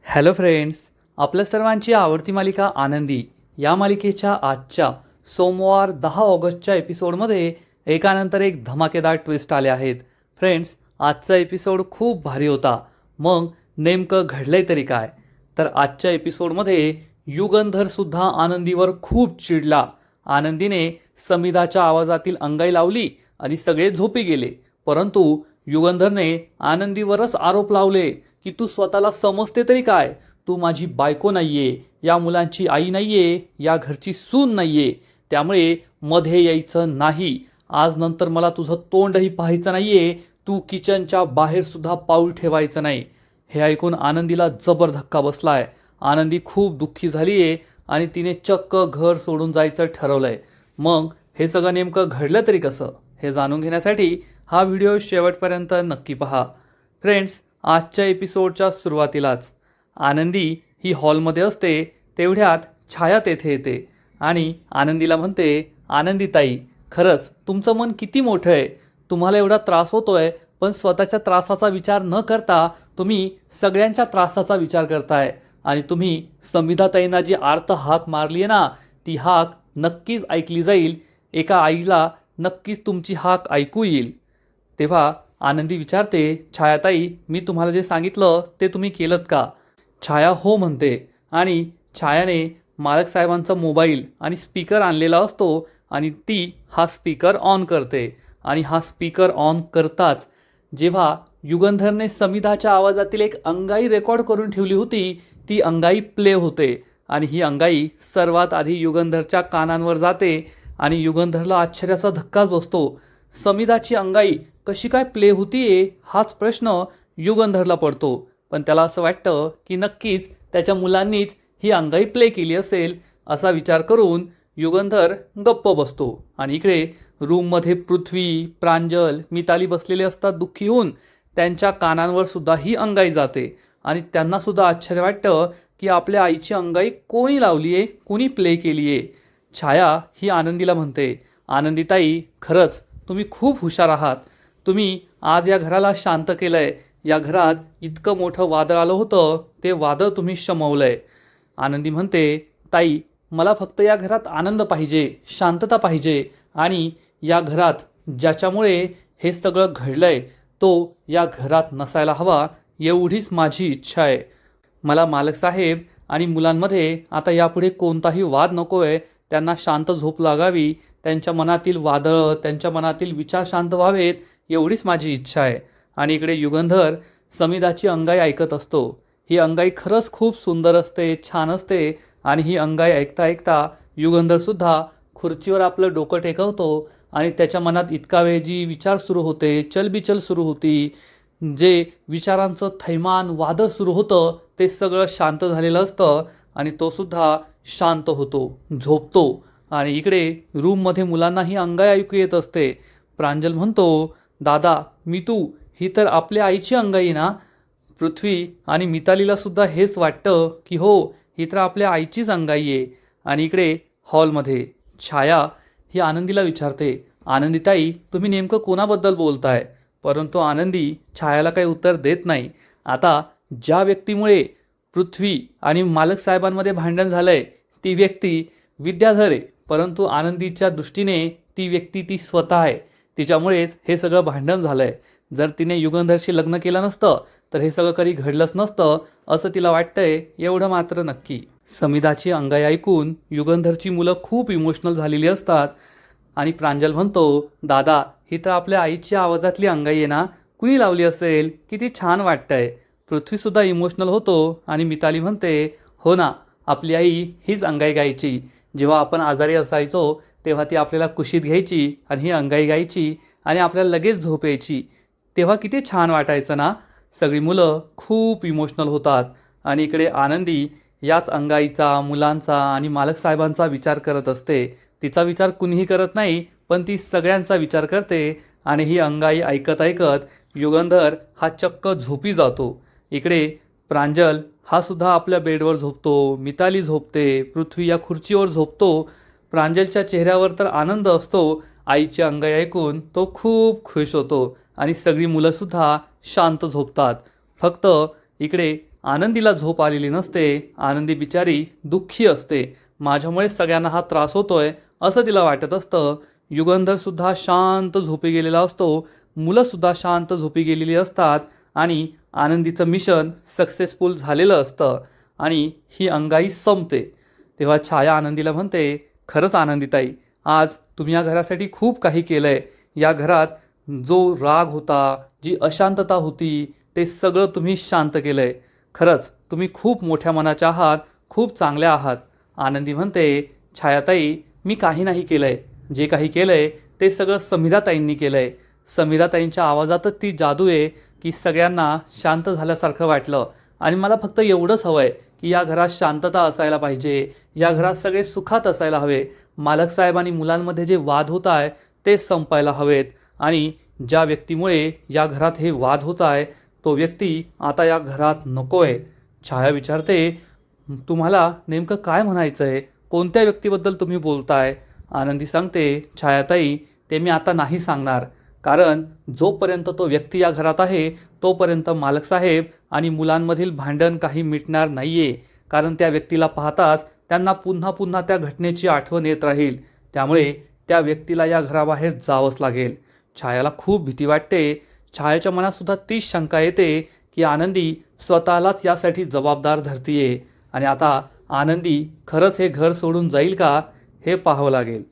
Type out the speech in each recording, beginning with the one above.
Hello friends, आपल्या सर्वांची आवडती मालिका आनंदी या मालिकेच्या आजच्या सोमवार 10 ऑगस्टच्या एपिसोडमध्ये एकानंतर एक धमाकेदार ट्विस्ट आले आहेत. फ्रेंड्स, आजचा एपिसोड खूप भारी होता. मग नेमकं घडलंय तरी काय? तर आजच्या एपिसोडमध्ये युगंधरसुद्धा आनंदीवर खूप चिडला. आनंदीने समिधाच्या आवाजातील अंगाई लावली आणि सगळे झोपी गेले. परंतु युगंधरने आनंदीवरच आरोप लावले की तू स्वतःला समजते तरी काय? तू माझी बायको नाहीये, या मुलांची आई नाहीये, या घरची सून नाहीये, त्यामुळे मध्ये यायचं नाही. आज नंतर मला तुझं तोंडही पाहायचं नाहीये. तू किचनच्या बाहेर सुद्धा पाऊल ठेवायचं नाही. हे ऐकून आनंदीला जबर धक्का बसलाय. आनंदी खूप दुःखी झालीये आणि तिने चक्क घर सोडून जायचं ठरवलंय. मग हे सगळं नेमकं घडलं तरी कसं, हे जाणून घेण्यासाठी हा व्हिडिओ शेवटपर्यंत नक्की पहा. फ्रेंड्स, आजच्या एपिसोडच्या सुरुवातीलाच आनंदी ही हॉलमध्ये असते. तेवढ्यात छाया तेथे येते आणि आनंदीला म्हणते, आनंदीताई, खरंच तुमचं मन किती मोठं आहे. तुम्हाला एवढा त्रास होतोय, पण स्वतःच्या त्रासाचा विचार न करता तुम्ही सगळ्यांच्या त्रासाचा विचार करताय. आणि तुम्ही समिधाताईंना जी आर्त हाक मारली आहे ना, ती हाक नक्कीच ऐकली जाईल. एका आईला नक्कीच तुमची हाक ऐकू येईल. तेव्हा आनंदी विचारते, छायाताई, मी तुम्हाला जे सांगितलं ते तुम्ही केलंत का? छाया हो म्हणते आणि छायाने मालक साहेबांचा मोबाईल आणि स्पीकर आणलेला असतो आणि ती हा स्पीकर ऑन करते. आणि हा स्पीकर ऑन करताच जेव्हा युगंधरने समिधाच्या आवाजातील एक अंगाई रेकॉर्ड करून ठेवली होती, ती अंगाई प्ले होते. आणि ही अंगाई सर्वात आधी युगंधरच्या कानांवर जाते आणि युगंधरला आश्चर्याचा धक्काच बसतो. समिधाची अंगाई कशी काय प्ले होतीये हाच प्रश्न युगंधरला पडतो. पण त्याला असं वाटतं की नक्कीच त्याच्या मुलांनीच ही अंगाई प्ले केली असेल. असा विचार करून युगंधर गप्प बसतो. आणि इकडे रूममध्ये पृथ्वी, प्रांजल, मिताली बसलेले असतात दुःखी होऊन. त्यांच्या कानांवर सुद्धा ही अंगाई जाते आणि त्यांना सुद्धा आश्चर्य वाटतं की आपल्या आईची अंगाई कोणी लावली आहे, कोणी प्ले केली आहे. छाया ही आनंदीला म्हणते, आनंदीताई, खरंच तुम्ही खूप हुशार आहात. तुम्ही आज या घराला शांत केलंय. या घरात इतकं मोठं वादळ आलं होतं, ते वादळ तुम्ही शमवलंय. आनंदी म्हणते, ताई, मला फक्त या घरात आनंद पाहिजे, शांतता पाहिजे. आणि या घरात ज्याच्यामुळे हे सगळं घडलंय तो या घरात नसायला हवा, एवढीच माझी इच्छा आहे. मला मालकसाहेब आणि मुलांमध्ये आता यापुढे कोणताही वाद नको आहे. त्यांना शांत झोप लागावी. त्यांच्या मनातील वादळ, त्यांच्या मनातील विचार शांत व्हावेत, एवढीच माझी इच्छा आहे. आणि इकडे युगंधर समिधाची अंगाई ऐकत असतो. ही अंगाई खरंच खूप सुंदर असते, छान असते. आणि ही अंगाई ऐकता ऐकता युगंधरसुद्धा खुर्चीवर आपलं डोकं टेकवतो आणि त्याच्या मनात इतका वेळ जी विचार सुरू होते, चलबिचल सुरू होती, जे विचारांचं थैमान, वादळ सुरू होतं, ते सगळं शांत झालेलं असतं आणि तो सुद्धा शांत होतो, झोपतो. आणि इकडे रूममध्ये मुलांना ही अंगाई ऐकू येत असते. प्रांजल म्हणतो, दादा, मितू, ही तर आपल्या आईची अंगाई ना? पृथ्वी आणि मितालीला सुद्धा हेच वाटतं की हो, ही तर आपल्या आईचीच अंगाई आहे. आणि इकडे हॉलमध्ये छाया ही आनंदीला विचारते, आनंदीताई, तुम्ही नेमकं कोणाबद्दल बोलताय? परंतु आनंदी छायाला काही उत्तर देत नाही. आता ज्या व्यक्तीमुळे पृथ्वी आणि मालक साहेबांमध्ये भांडण झालंय, ती व्यक्ती विद्याधर आहे. परंतु आनंदीच्या दृष्टीने ती व्यक्ती ती स्वतः आहे. तिच्यामुळेच हे सगळं भांडण झालंय. जर तिने युगंधरशी लग्न केलं नसतं तर हे सगळं कधी घडलंच नसतं, असं तिला वाटतंय, एवढं मात्र नक्की. समिधाची अंगाई ऐकून युगंधरची मुलं खूप इमोशनल झालेली असतात. आणि प्रांजल म्हणतो, दादा, ही तर आपल्या आईच्या आवाजातली अंगाई आहे ना? कुणी लावली असेल? किती छान वाटतंय. पृथ्वीसुद्धा इमोशनल होतो आणि मिताली म्हणते, हो ना, आपली आई हीच अंगाई गायची. जेव्हा आपण आजारी असायचो तेव्हा ती आपल्याला कुशीत घ्यायची आणि ही अंगाई गायची आणि आपल्याला लगेच झोप यायची. तेव्हा किती छान वाटायचं ना? सगळी मुलं खूप इमोशनल होतात. आणि इकडे आनंदी याच अंगाईचा, मुलांचा आणि मालक साहेबांचा विचार करत असते. तिचा विचार कुणीही करत नाही, पण ती सगळ्यांचा विचार करते. आणि ही अंगाई ऐकत ऐकत युगंधर हा चक्क झोपी जातो. इकडे प्रांजल हा सुद्धा आपल्या बेडवर झोपतो, मिताली झोपते, पृथ्वी या खुर्चीवर झोपतो. प्रांजलच्या चेहऱ्यावर तर आनंद असतो. आईची अंगाई ऐकून तो खूप खुश होतो आणि सगळी मुलंसुद्धा शांत झोपतात. फक्त इकडे आनंदीला झोप आलेली नसते. आनंदी बिचारी दुःखी असते. माझ्यामुळे सगळ्यांना हा त्रास होतोय असं तिला वाटत असतं. युगंधरसुद्धा शांत झोपी गेलेला असतो. मुलंसुद्धा शांत झोपी गेलेली असतात आणि आनंदीचं मिशन सक्सेसफुल झालेलं असतं आणि ही अंगाई संपते. तेव्हा छाया आनंदीला म्हणते, खरंच आनंदीताई, आज तुम्ही या घरासाठी खूप काही केलं आहे. या घरात जो राग होता, जी अशांतता होती, ते सगळं तुम्ही शांत केलं आहे. खरंच तुम्ही खूप मोठ्या मनाच्या आहात, खूप चांगल्या आहात. आनंदी म्हणते, छायाताई, मी काही नाही केलं आहे. जे काही केलं आहे ते सगळं समीराताईंनी केलं आहे. समीराताईंच्या आवाजातच ती जादू आहे की सगळ्यांना शांत झाल्यासारखं वाटलं आणि मला फक्त एवढंच हवं आहे की या घरात शांतता असायला पाहिजे. या घरात सगळे सुखात असायला हवे. मालक साहेब आणि मुलांमध्ये जे वाद होत आहे ते संपायला हवेत आणि ज्या व्यक्तीमुळे या घरात हे वाद होत आहे तो व्यक्ती आता या घरात नको आहे. छाया विचारते, तुम्हाला नेमकं काय म्हणायचं आहे? कोणत्या व्यक्तीबद्दल तुम्ही बोलताय? आनंदी सांगते, छायाताई, ते मी आता नाही सांगणार. कारण जोपर्यंत तो व्यक्ती या घरात आहे तोपर्यंत मालकसाहेब आणि मुलांमधील भांडण काही मिटणार नाही आहे. कारण त्या व्यक्तीला पाहताच त्यांना पुन्हा पुन्हा त्या घटनेची आठवण येत राहील. त्यामुळे त्या व्यक्तीला या घराबाहेर जावंच लागेल. छायाला खूप भीती वाटते. छायाच्या मनातसुद्धा तीच शंका येते की आनंदी स्वतःलाच यासाठी जबाबदार धरतीये आणि आता आनंदी खरंच हे घर सोडून जाईल का हे पाहावं लागेल.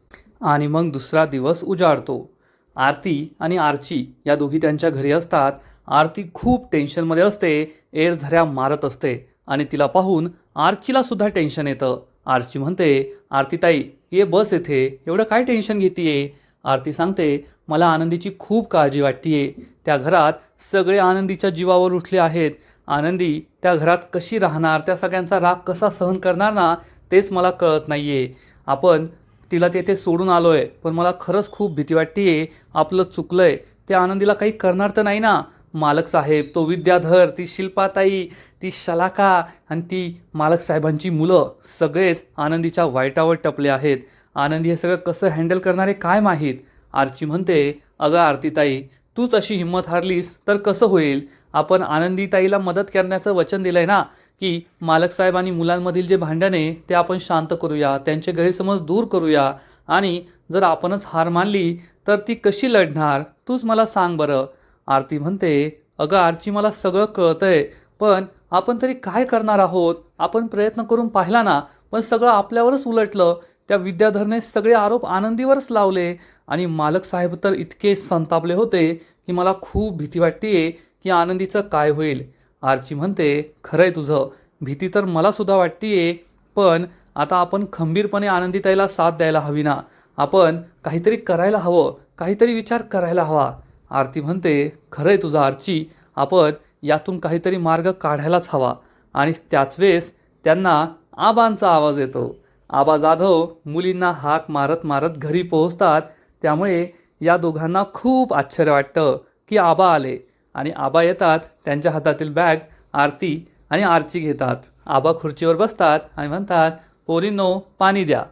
आणि मग दुसरा दिवस उजाडतो. आरती आणि आर्ची या दोघी त्यांच्या घरी असतात. आरती खूप टेन्शनमध्ये असते. एरझऱ्या मारत असते आणि तिला पाहून आर्चीला सुद्धा टेन्शन येतं. आर्ची म्हणते, आरतीताई, ये बस येथे, एवढं काय टेन्शन घेतीये? आरती सांगते, मला आनंदीची खूप काळजी वाटतीये. त्या घरात सगळे आनंदीच्या जीवावर उठले आहेत. आनंदी त्या घरात कशी राहणार, त्या सगळ्यांचा राग कसा सहन करणार ना, तेच मला कळत नाहीये. आपण तिला तेथे सोडून आलोय, पण मला खरंच खूप भीती वाटतीये. आपलं चुकलंय. त्या आनंदीला काही करणार तर नाही ना? मालक साहेब, तो विद्याधर, ती शिल्पाताई, ती शलाका आणि ती मालक साहेबांची मुलं सगळेच आनंदीच्या वाईटावर टपले आहेत. आनंदी हे सगळं कसं हँडल करणारे काय माहीत. आरची म्हणते, अगं आरतीताई, तूच अशी हिंमत हारलीस तर कसं होईल? आपण आनंदीताईला मदत करण्याचं वचन दिलंय ना, की मालक साहेब आणि मुलांमधील जे भांडण आहे ते आपण शांत करूया, त्यांचे गैरसमज दूर करूया. आणि जर आपणच हार मानली तर ती कशी लढणार? तूच मला सांग बरं. आरती म्हणते, अगं आरची, मला सगळं कळतंय, पण आपण तरी काय करणार आहोत? आपण प्रयत्न करून पाहिला ना, पण सगळं आपल्यावरच उलटलं. त्या विद्याधरने सगळे आरोप आनंदीवरच लावले आणि मालक साहेब तर इतके संतापले होते की मला खूप भीती वाटतेय की आनंदीचं काय होईल. आरची म्हणते, खरंय तुझं, भीती तर मला सुद्धा वाटतेय, पण आता आपण खंबीरपणे आनंदीताईला साथ द्यायला हवी ना. आपण काहीतरी करायला हवं, काहीतरी विचार करायला हवा. आरती म्हणते, खरंय तुझं आरची, आपण यातून काहीतरी मार्ग काढायलाच हवा. आणि त्याच वेळेस त्यांना आबांचा आवाज येतो. आबा जाधव मुलींना हाक मारत मारत घरी पोहोचतात. त्यामुळे या दोघांना खूप आश्चर्य वाटतं की आबा आले आणि आबा येतात. त्यांच्या हातातील बॅग आरती आणि आर्ची घेतात. आबा खुर्चीवर बसतात आणि म्हणतात, पोरींनो, पाणी द्या.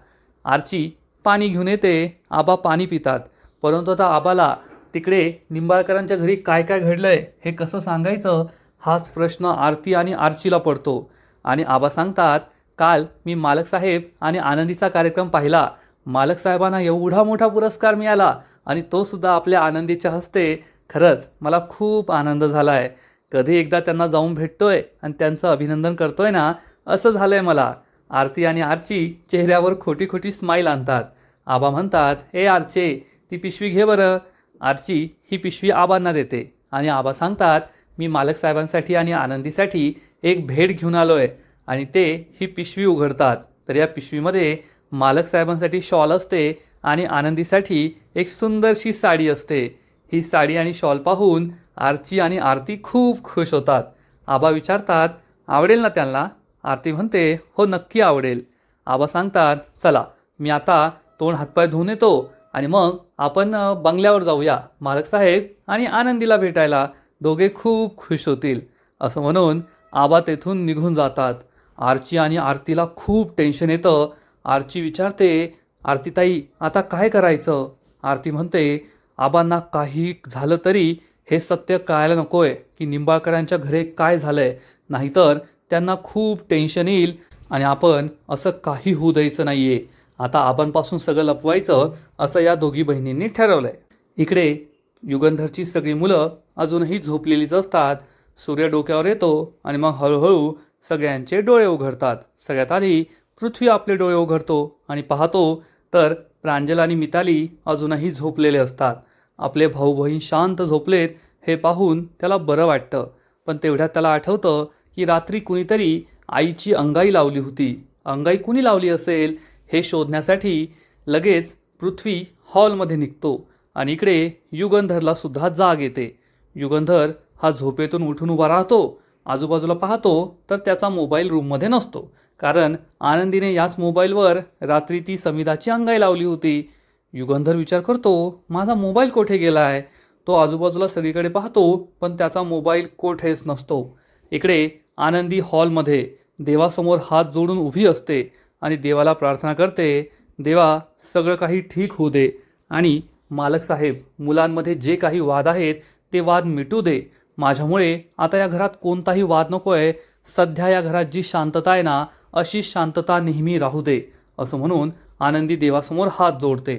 आर्ची पाणी घेऊन येते. आबा पाणी पितात. परंतु आता आबाला तिकडे निंबाळकरांच्या घरी काय काय घडलंय हे कसं सांगायचं हाच प्रश्न आरती आणि आर्चीला पडतो. आणि आबा सांगतात, काल मी मालक साहेब आणि आनंदीचा कार्यक्रम पाहिला. मालक साहेबांना एवढा मोठा पुरस्कार मिळाला आणि तो सुद्धा आपल्या आनंदीच्या हस्ते. खरंच मला खूप आनंद झाला आहे. कधी एकदा त्यांना जाऊन भेटतोय आणि त्यांचं अभिनंदन करतोय ना, असं झालंय मला. आरती आणि आर्ची चेहऱ्यावर खोटी खोटी स्माईल आणतात. आबा म्हणतात, ए आर्चे, ती पिशवी घे बरं. आर्ची ही पिशवी आबांना देते आणि आबा सांगतात, मी मालक साहेबांसाठी आणि आनंदीसाठी एक भेट घेऊन आलो आहे. आणि ते ही पिशवी उघडतात. तर या पिशवीमध्ये मालक साहेबांसाठी शॉल असते आणि आनंदीसाठी एक सुंदरशी साडी असते. ही साडी आणि शॉल पाहून आर्ची आणि आरती खूप खुश होतात. आबा विचारतात, आवडेल ना त्यांना? आरती म्हणते, हो नक्की आवडेल. आबा सांगतात, चला मी आता तोंड हातपाय धुवून येतो आणि मग आपण बंगल्यावर जाऊया मालक साहेब आणि आनंदीला भेटायला. दोघे खूप खुश होतील. असं म्हणून आबा तेथून निघून जातात. आर्ची आणि आरतीला खूप टेन्शन येतं. आर्ची विचारते, आरतीताई, आता काय करायचं? आरती म्हणते, आबांना काही झालं तरी हे सत्य कळायला नकोय की निंबाळकरांच्या घरी काय झालंय. नाहीतर त्यांना खूप टेन्शन येईल आणि आपण असं काही होऊ द्यायचं नाही आहे. आता आपणपासून सगळं लपवायचं असं या दोघी बहिणींनी ठरवलं आहे. इकडे युगंधरची सगळी मुलं अजूनही झोपलेलीच असतात. सूर्य डोक्यावर येतो आणि मग हळूहळू सगळ्यांचे डोळे उघडतात. सगळ्यात आधी पृथ्वी आपले डोळे उघडतो आणि पाहतो तर प्रांजल आणि मिताली अजूनही झोपलेले असतात. आपले भाऊ बहीण शांत झोपलेत हे पाहून त्याला बरं वाटतं. पण तेवढ्यात त्याला आठवतं की रात्री कुणीतरी आईची अंगाई लावली होती. अंगाई कुणी लावली असेल हे शोधण्यासाठी लगेच पृथ्वी हॉलमध्ये निघतो आणि इकडे युगंधरला सुद्धा जाग येते. युगंधर हा झोपेतून उठून उभा राहतो. आजूबाजूला पाहतो तर त्याचा मोबाईल रूममध्ये नसतो, कारण आनंदीने याच मोबाईलवर रात्री ती समिधाची अंगाई लावली होती. युगंधर विचार करतो, माझा मोबाईल कोठे गेला आहे. तो आजूबाजूला सगळीकडे पाहतो पण त्याचा मोबाईल कोठेच नसतो. इकडे आनंदी हॉलमध्ये देवासमोर हात जोडून उभी असते आणि देवाला प्रार्थना करते, देवा सगळं काही ठीक होऊ दे आणि मालक साहेब मुलांमध्ये जे काही वाद आहेत ते वाद मिटू दे. माझ्यामुळे आता या घरात कोणताही वाद नको आहे. सध्या या घरात जी शांतता आहे ना, अशी शांतता नेहमी राहू दे असं म्हणून आनंदी देवासमोर हात जोडते.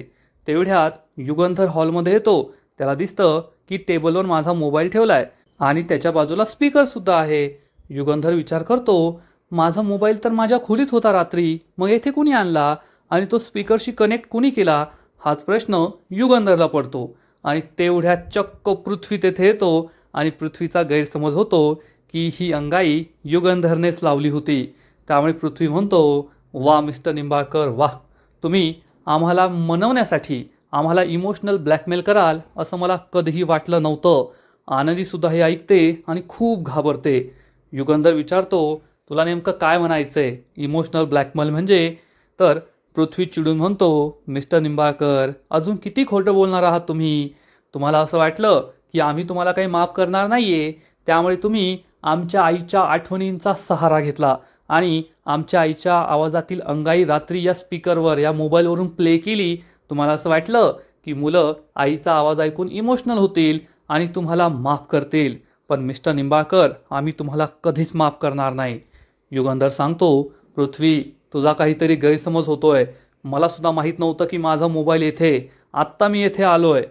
तेवढ्यात युगंधर हॉलमध्ये येतो. त्याला दिसतं की टेबलवर माझा मोबाईल ठेवलाय आणि त्याच्या बाजूला स्पीकरसुद्धा आहे. युगंधर विचार करतो, माझा मोबाईल तर माझ्या खोलीत होता रात्री, मग येथे कुणी आणला आणि तो स्पीकरशी कनेक्ट कुणी केला, हाच प्रश्न युगंधरला पडतो. आणि तेवढ्यात चक्क पृथ्वी तेथे येतो आणि पृथ्वीचा गैरसमज होतो की ही अंगाई युगंधरनेच लावली होती. त्यामुळे पृथ्वी म्हणतो, वा मिस्टर निंबाळकर वा, तुम्ही आम्हाला मनवण्यासाठी आम्हाला इमोशनल ब्लॅकमेल कराल असं मला कधीही वाटलं नव्हतं. आनंदीसुद्धा हे ऐकते आणि खूप घाबरते. युगंधर विचारतो, तुला नेमकं काय म्हणायचं आहे, इमोशनल ब्लॅकमेल म्हणजे? तर पृथ्वी चिडून म्हणतो, मिस्टर निंबाळकर अजून किती खोटं बोलणार आहात तुम्ही. तुम्हाला असं वाटलं की आम्ही तुम्हाला काही माफ करणार नाही आहे, त्यामुळे तुम्ही आमच्या आईच्या आठवणींचा सहारा घेतला आणि आमच्या आईच्या आवाजातील अंगाई रात्री या स्पीकरवर या मोबाईलवरून प्ले केली. तुम्हाला असं वाटलं की मुलं आईचा आवाज ऐकून इमोशनल होतील आणि तुम्हाला माफ करतील. पण मिस्टर निंबाळकर आम्ही तुम्हाला कधीच माफ करणार नाही. युगंधर सांगतो, पृथ्वी तुझा काहीतरी गैरसमज होतोय. मला सुद्धा माहीत नव्हतं की माझा मोबाईल येथे, आत्ता मी येथे आलोय.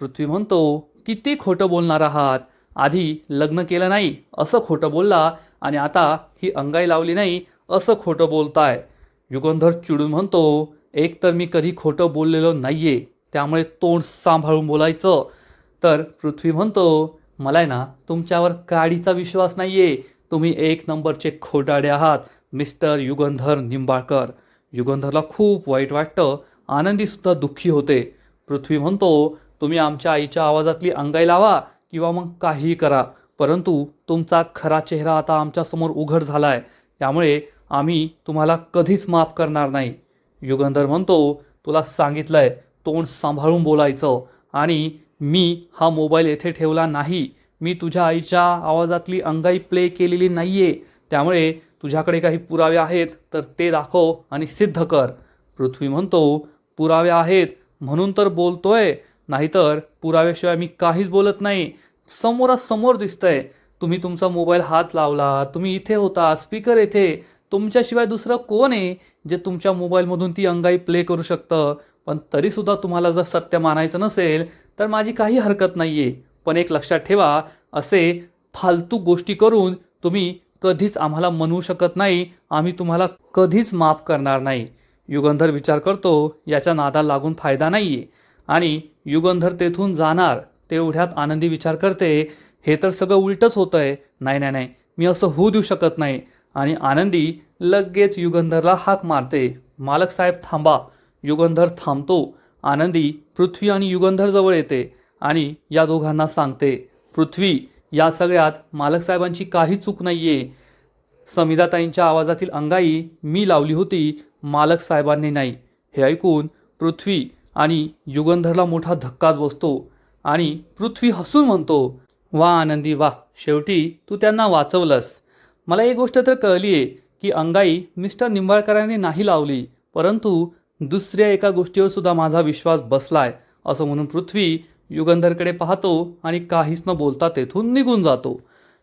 पृथ्वी म्हणतो, किती खोटं बोलणार आहात. आधी लग्न केलं नाही असं खोटं बोलला आणि आता ही अंगाई लावली नाही असं खोटं बोलताय. युगंधर चिडून म्हणतो, एक तर मी कधी खोटं बोललेलो नाहीये, त्यामुळे तोंड सांभाळून बोलायचं. तर पृथ्वी म्हणतो, मला आहे ना तुमच्यावर काडीचा विश्वास नाहीये. तुम्ही एक नंबरचे खोटाडे आहात मिस्टर युगंधर निंबाळकर. युगंधरला खूप वाईट वाटतं. आनंदीसुद्धा दुःखी होते. पृथ्वी म्हणतो, तुम्ही आमच्या आईच्या आवाजातली अंगाई लावा किंवा मग काहीही करा, परंतु तुमचा खरा चेहरा आता आमच्यासमोर उघड झाला आहे, त्यामुळे आम्ही तुम्हाला कधीच माफ करणार नाही. युगंधर म्हणतो, तुला सांगितलंय तोंड सांभाळून बोलायचं आणि मी हा मोबाईल येथे ठेवला नाही. मी तुझ्या आईच्या आवाजातली अंगाई प्ले केलेली नाहीये, त्यामुळे तुझ्याकडे काही पुरावे आहेत तर ते दाखव आणि सिद्ध कर. पृथ्वी म्हणतो, पुरावे आहेत म्हणून तर बोलतोय, नाहीतर पुराव्याशिवाय मी काहीच बोलत नाही. समोरासमोर दिसतंय, तुम्ही तुमचा मोबाईल हात लावला, तुम्ही इथे होता, स्पीकर येथे, तुमच्याशिवाय दुसरं कोण आहे जे तुमच्या मोबाईलमधून ती अंगाई प्ले करू शकतं. पण तरीसुद्धा तुम्हाला जर सत्य मानायचं नसेल तर माझी काही हरकत नाही आहे. पण एक लक्षात ठेवा, असे फालतू गोष्टी करून तुम्ही कधीच आम्हाला म्हणू शकत नाही. आम्ही तुम्हाला कधीच माफ करणार नाही. युगंधर विचार करतो, याच्या नादाला लागून फायदा नाही आहे आणि युगंधर तेथून जाणार. तेवढ्यात आनंदी विचार करते, हे तर सगळं उलटच होतं आहे. नाही नाही नाही, मी असं होऊ देऊ शकत नाही. आणि आनंदी लगेच युगंधरला हाक मारते, मालक साहेब थांबा. युगंधर थांबतो. आनंदी पृथ्वी आणि युगंधर जवळ येते आणि या दोघांना सांगते, पृथ्वी या सगळ्यात मालक साहेबांची काही चूक नाही आहे. समिधाताईंच्या आवाजातील अंगाई मी लावली होती, मालक साहेबांनी नाही. हे ऐकून पृथ्वी आणि युगंधरला मोठा धक्काच बसतो आणि पृथ्वी हसून म्हणतो, वा आनंदी वा, शेवटी तू त्यांना वाचवलंस. मला एक गोष्ट तर कळली आहे की अंगाई मिस्टर निंबाळकरांनी नाही लावली, परंतु दुसऱ्या एका गोष्टीवर सुद्धा माझा विश्वास बसलाय. असं म्हणून पृथ्वी युगंधरकडे पाहतो आणि काहीच न बोलता तेथून निघून जातो.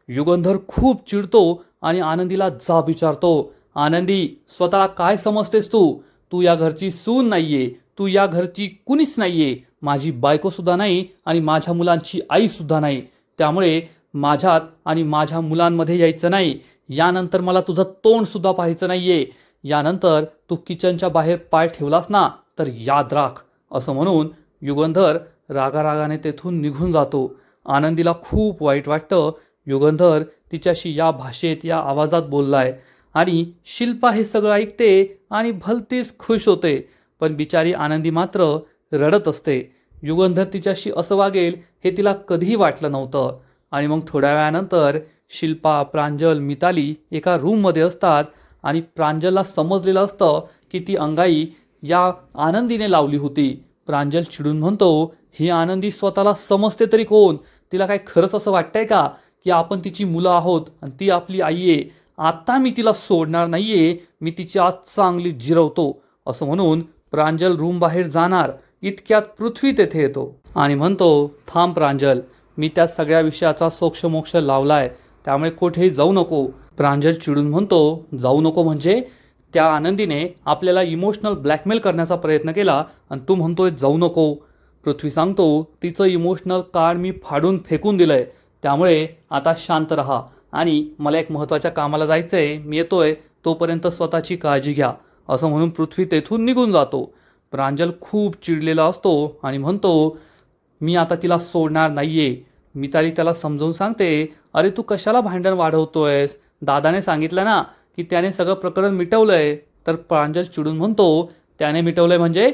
युगंधर खूप चिडतो आणि आनंदीला जाब विचारतो. आनंदी, स्वतःला काय समजतेस तू? तू या घरची सून नाहीये, तू या घरची कुणीच नाहीये, माझी बायको सुद्धा नाही आणि माझ्या मुलांची आई सुद्धा नाही. त्यामुळे माझ्यात आणि माझ्या मुलांमध्ये यायचं नाही. यानंतर मला तुझं तोंड सुद्धा पाहायचं नाहीये. यानंतर तू किचनच्या बाहेर पाय ठेवलास ना तर याद राख. असं म्हणून युगंधर रागारागाने तेथून निघून जातो. आनंदीला खूप वाईट वाटतं. युगंधर तिच्याशी या भाषेत, या आवाजात बोललाय आणि शिल्पा हे सगळं ऐकते आणि भलतीच खुश होते. पण बिचारी आनंदी मात्र रडत असते. युगंधर तिच्याशी असं वागेल हे तिला कधीही वाटलं नव्हतं. आणि मग थोड्या वेळानंतर शिल्पा, प्रांजल, मिताली एका रूममध्ये असतात आणि प्रांजलला समजलेलं असतं की ती अंगाई या आनंदीने लावली होती. प्रांजल चिडून म्हणतो, ही आनंदी स्वतःला समजते तरी कोण? तिला काय खरंच असं वाटतंय का की आपण तिची मुलं आहोत आणि ती आपली आई आहे? आता मी तिला सोडणार नाहीये, मी तिची आज चांगली जिरवतो. असं म्हणून प्रांजल रूम बाहेर जाणार इतक्यात पृथ्वी तेथे येतो आणि म्हणतो, थांब प्रांजल, मी त्या सगळ्या विषयाचा सोक्षमोक्ष लावलाय, त्यामुळे कुठेही जाऊ नको. प्रांजल चिडून म्हणतो, जाऊ नको म्हणजे? त्या आनंदीने आपल्याला इमोशनल ब्लॅकमेल करण्याचा प्रयत्न केला आणि तू म्हणतोय जाऊ नको. पृथ्वी सांगतो, तिचं इमोशनल कार्ड मी फाडून फेकून दिलंय, त्यामुळे आता शांत रहा आणि मला एक महत्त्वाच्या कामाला जायचंय, मी येतोय, तोपर्यंत स्वतःची काळजी घ्या. असं म्हणून पृथ्वी तेथून निघून जातो. प्रांजल खूप चिडलेला असतो आणि म्हणतो, मी आता तिला सोडणार नाहीये. मिताली त्याला समजावून सांगते, अरे तू कशाला भांडण वाढवतोयस? दादाने सांगितलं ना की त्याने सगळं प्रकरण मिटवलंय. तर प्रांजल चिडून म्हणतो, त्याने मिटवलंय म्हणजे?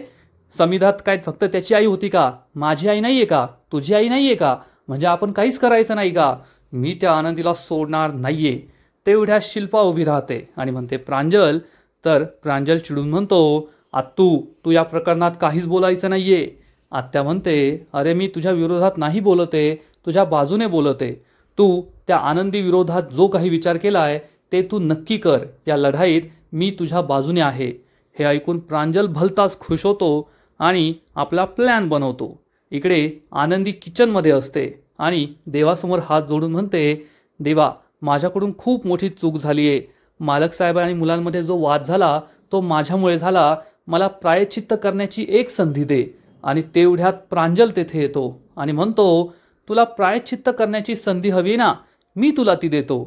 समिधात काय फक्त त्याची आई होती का? माझी आई नाहीये का? तुझी आई नाहीये का? म्हणजे आपण काहीच करायचं नाही का? मी त्या आनंदीला सोडणार नाहीये. तेवढ्या शिल्पा उभी राहते आणि म्हणते प्रांजल. तर प्रांजल चिडून म्हणतो, आत्तू, तू या प्रकरणात काहीच बोलायचं नाहीये. आत्या म्हणते, अरे मी तुझ्या विरोधात नाही बोलते, तुझ्या बाजूने बोलते. तू त्या आनंदी विरोधात जो काही विचार केलाय ते तू नक्की कर. या लढाईत मी तुझ्या बाजूने आहे. हे ऐकून प्रांजल भलताच खुश होतो आणि आपला प्लॅन बनवतो. इकडे आनंदी किचनमध्ये असते आणि देवासमोर हात जोडून म्हणते, देवा, माझ्याकडून खूप मोठी चूक झाली आहे. मालक साहेब आणि मुलांमध्ये जो वाद झाला तो माझ्यामुळे झाला. मला प्रायश्चित्त करण्याची एक संधी दे. आणि तेवढ्यात प्रांजल तेथे येतो आणि म्हणतो, तुला प्रायश्चित्त करण्याची संधी हवी ना, मी तुला ती देतो.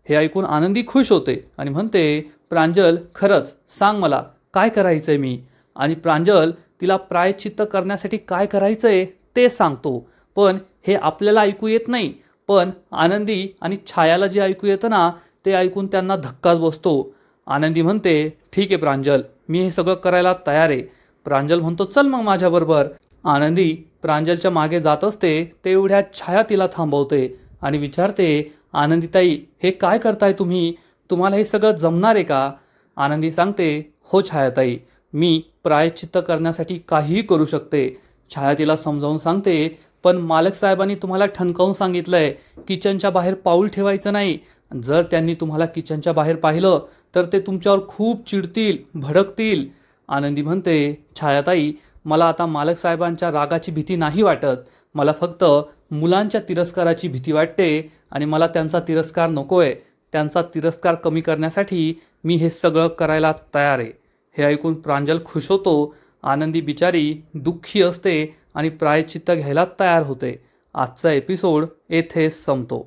हे ऐकून आनंदी खुश होते आणि म्हणते, प्रांजल, खरंच सांग मला काय करायचंय मी. आणि प्रांजल तिला प्रायश्चित्त करण्यासाठी काय करायचंय ते सांगतो. पण हे आपल्याला ऐकू येत नाही, पण आनंदी आणि छायाला जे ऐकू येतं ना ते ऐकून त्यांना धक्काच बसतो. आनंदी म्हणते, ठीक आहे प्रांजल, मी हे सगळं करायला तयार आहे. प्रांजल म्हणतो, चल मग माझ्याबरोबर. आनंदी प्रांजलच्या मागे जात असते तेवढ्यात छाया तिला थांबवते आणि विचारते, आनंदीताई, हे काय करताय तुम्ही? तुम्हाला हे सगळं जमणार आहे का? आनंदी सांगते, हो छायाताई, मी प्रायश्चित्त करण्यासाठी काहीही करू शकते. छाया तिला समजावून सांगते, पण मालक साहेबांनी तुम्हाला ठणकावून सांगितलंय किचनच्या बाहेर पाऊल ठेवायचं नाही. जर त्यांनी तुम्हाला किचनच्या बाहेर पाहिलं तर ते तुमच्यावर खूप चिडतील, भडकतील. आनंदी म्हणते, छायाताई, मला आता मालक साहेबांच्या रागाची भीती नाही वाटत. मला फक्त मुलांच्या तिरस्काराची भीती वाटते आणि मला त्यांचा तिरस्कार नकोय. त्यांचा तिरस्कार कमी करण्यासाठी मी हे सगळं करायला तयार आहे. हे ऐकून प्रांजल खुश होतो. आनंदी बिचारी दुःखी असते आणि प्रायश्चित्त घ्यायला तयार होते. आजचा एपिसोड येथेच संपतो.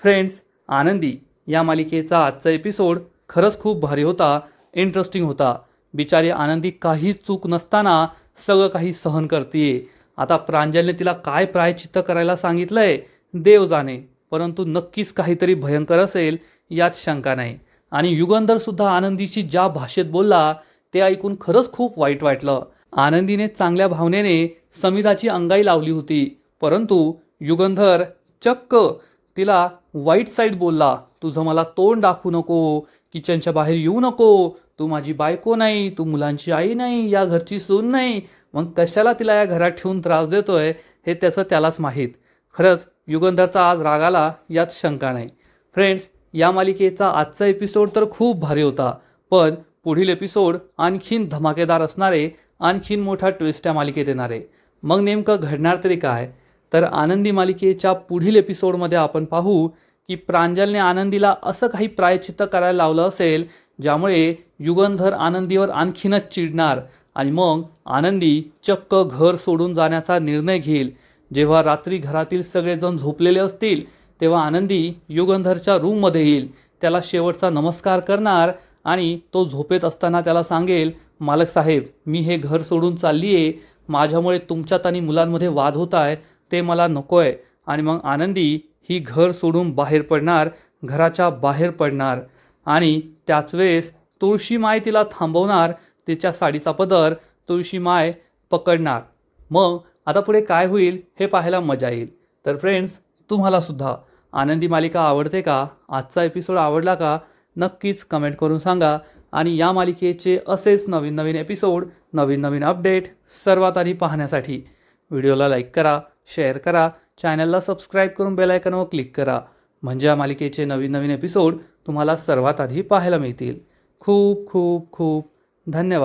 फ्रेंड्स, आनंदी या मालिकेचा आजचा एपिसोड खरंच खूप भारी होता, इंटरेस्टिंग होता. बिचारी आनंदी काही चूक नसताना सगळं काही सहन करते. आता प्रांजलने तिला काय प्रायश्चित्त करायला सांगितलंय देव जाणे, परंतु नक्कीच काहीतरी भयंकर असेल यात शंका नाही. आणि युगंधर सुद्धा आनंदीची ज्या भाषेत बोलला ते ऐकून खरंच खूप वाईट वाटलं. आनंदीने चांगल्या भावनेने समिधाची अंगाई लावली होती, परंतु युगंधर चक्क तिला वाईट साईड बोलला. तुझं मला तोंड दाखवू नको, किचनच्या बाहेर येऊ नको, तू माझी बायको नाही, तू मुलांची आई नाही, या घरची सून नाही. मग कशाला तिला या घरात ठेवून त्रास देतोय हे त्याचं त्यालाच माहीत. खरंच युगंधरचा आज रागाला यात शंका नाही. फ्रेंड्स, या मालिकेचा आजचा एपिसोड तर खूप भारी होता, पण पुढील एपिसोड आणखीन धमाकेदार असणारे, आणखीन मोठा ट्विस्ट या मालिकेत येणारे. मग नेमकं घडणार तरी काय? तर आनंदी मालिकेच्या पुढील एपिसोडमध्ये आपण पाहू की प्रांजलने आनंदीला असं काही प्रायश्चित्त करायला लावलं असेल ज्यामुळे युगंधर आनंदीवर आणखीनच चिडणार आणि मग आनंदी चक्क घर सोडून जाण्याचा निर्णय घेईल. जेव्हा रात्री घरातील सगळेजण झोपलेले असतील तेव्हा आनंदी युगंधरच्या रूममध्ये येईल, त्याला शेवटचा नमस्कार करणार आणि तो झोपेत असताना त्याला सांगेल, मालक साहेब मी हे घर सोडून चालली आहे, माझ्यामुळे तुमच्यात आणि मुलांमध्ये वाद होत आहे, ते मला नको आहे. आणि मग आनंदी ही घर सोडून बाहेर पडणार, घराच्या बाहेर पडणार आणि त्याच वेळेस तुळशीमाय तिला थांबवणार, तिच्या साडीचा पदर तुळशीमाय पकडणार. मग आता पुढे काय होईल हे पाहायला मजा येईल. तर फ्रेंड्स, तुम्हाला सुद्धा आनंदी मालिका आवडते का? आजचा एपिसोड आवडला का? नक्कीच कमेंट करून सांगा. आणि या मालिकेचे असेच नवीन नवीन एपिसोड, नवीन नवीन अपडेट सर्वात आधी पाहण्यासाठी व्हिडिओला लाईक करा, शेअर करा, चॅनलला सबस्क्राईब करून बेल आयकॉनवर क्लिक करा. म्हणजे या मालिकेचे नवीन नवीन एपिसोड तुम्हाला सर्वात आधी पाहायला मिळतील. खूप खूप खूप धन्यवाद.